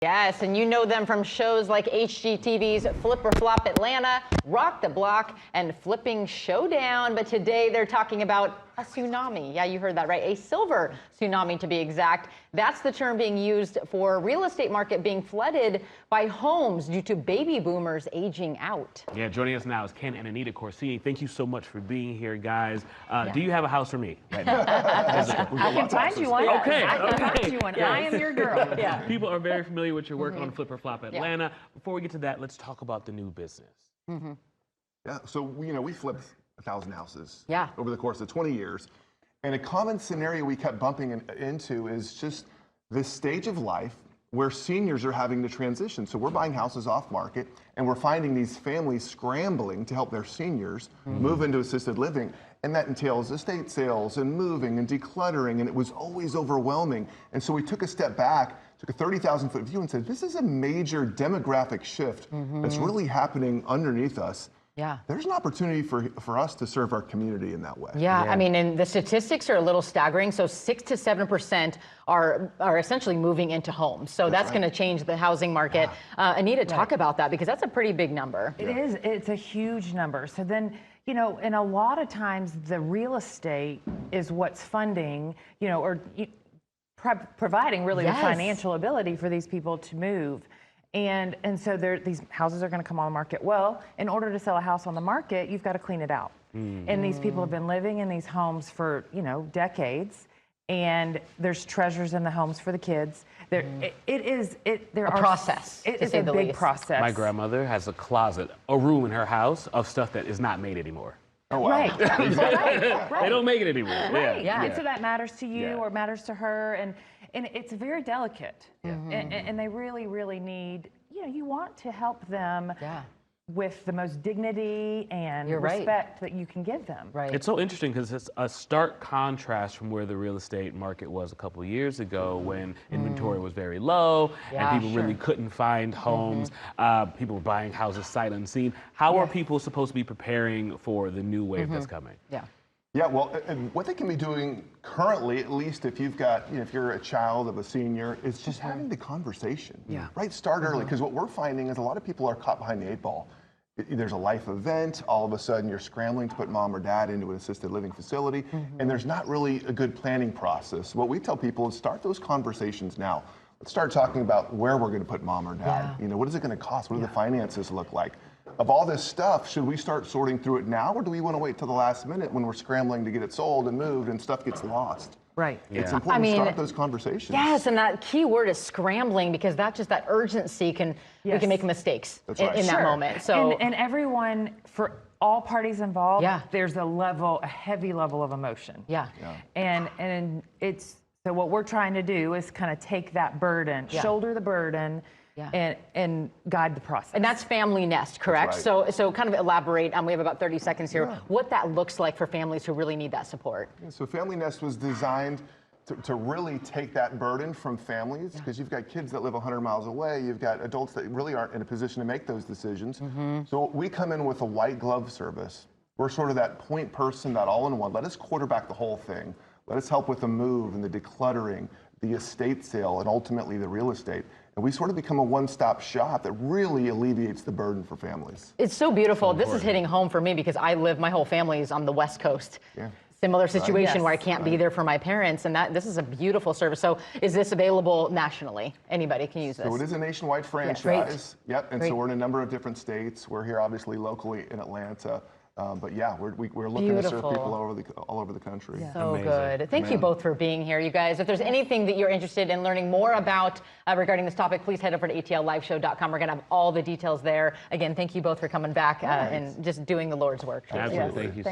Yes, and you know them from shows like HGTV's Flip or Flop Atlanta, Rock the Block, and Flipping Showdown. But today they're talking about a tsunami. Yeah, you heard that right. A silver tsunami, to be exact. That's the term being used for real estate market being flooded by homes due to baby boomers aging out. Yeah, joining us now is Ken and Anita Corsini. Thank you so much for being here, guys. Do you have a house for me right now? I can find you one. Okay. I can find you one. Yes. I am your girl. Yeah. People are very familiar with your work on Flip or Flop Atlanta. Before we get to that, let's talk about the new business. Yeah, so we flipped 1,000 houses Yeah. over the course of 20 years. And a common scenario we kept bumping into is just this stage of life where seniors are having to transition. So we're buying houses off market and we're finding these families scrambling to help their seniors move into assisted living. And that entails estate sales and moving and decluttering, and it was always overwhelming. And so we took a step back, took a 30,000-foot view and said, this is a major demographic shift that's really happening underneath us. Yeah. There's an opportunity for us to serve our community in that way. Yeah, I mean, and the statistics are a little staggering. So 6 to 7% are essentially moving into homes. So that's going to change the housing market. Anita, talk about that, because that's a pretty big number. It is. It's a huge number. So then, and a lot of times the real estate is what's funding, or providing really the financial ability for these people to move. And so these houses are going to come on the market. Well, in order to sell a house on the market, you've got to clean it out. And these people have been living in these homes for, decades. And there's treasures in the homes for the kids. There is a process. It is a big process. My grandmother has a closet, a room in her house of stuff that is not made anymore. Oh, wow. Right. They don't make it anymore. Right. Yeah. And so that matters to you or matters to her. And it's very delicate. And they really, really need, you want to help them with the most dignity and respect that you can give them. Right. It's so interesting because it's a stark contrast from where the real estate market was a couple of years ago when inventory was very low and people really couldn't find homes. People were buying houses sight unseen. How are people supposed to be preparing for the new wave that's coming? Yeah, well, and what they can be doing currently, at least if you've got, if you're a child of a senior, is just having the conversation. Right, start early, because what we're finding is a lot of people are caught behind the 8 ball. There's a life event, all of a sudden you're scrambling to put mom or dad into an assisted living facility, and there's not really a good planning process. What we tell people is start those conversations now. Let's start talking about where we're going to put mom or dad. What is it going to cost? What do the finances look like? Of all this stuff, should we start sorting through it now, or do we want to wait till the last minute when we're scrambling to get it sold and moved and stuff gets lost? Right. It's important to start those conversations. Yes, and that key word is scrambling, because that urgency we can make mistakes in that moment. So and everyone, for all parties involved, there's a heavy level of emotion. And it's so what we're trying to do is kind of take that burden, shoulder the burden. And guide the process. And that's Family Nest, correct? So kind of elaborate, we have about 30 seconds here, what that looks like for families who really need that support. So Family Nest was designed to really take that burden from families, because you've got kids that live 100 miles away, you've got adults that really aren't in a position to make those decisions. So we come in with a white glove service. We're sort of that point person, that all-in-one. Let us quarterback the whole thing. Let us help with the move and the decluttering, the estate sale, and ultimately the real estate. And we sort of become a one-stop shop that really alleviates the burden for families. It's so beautiful. This is hitting home for me, because my whole family is on the West Coast. Similar situation where I can't be there for my parents, and this is a beautiful service. So is this available nationally? Anybody can use this? So it is a nationwide franchise. And so we're in a number of different states. We're here obviously locally in Atlanta. But we're looking to serve people all over the country. So good. Thank you both for being here, you guys. If there's anything that you're interested in learning more about regarding this topic, please head over to atlliveshow.com. We're going to have all the details there. Again, thank you both for coming back and just doing the Lord's work. Absolutely. Thank you.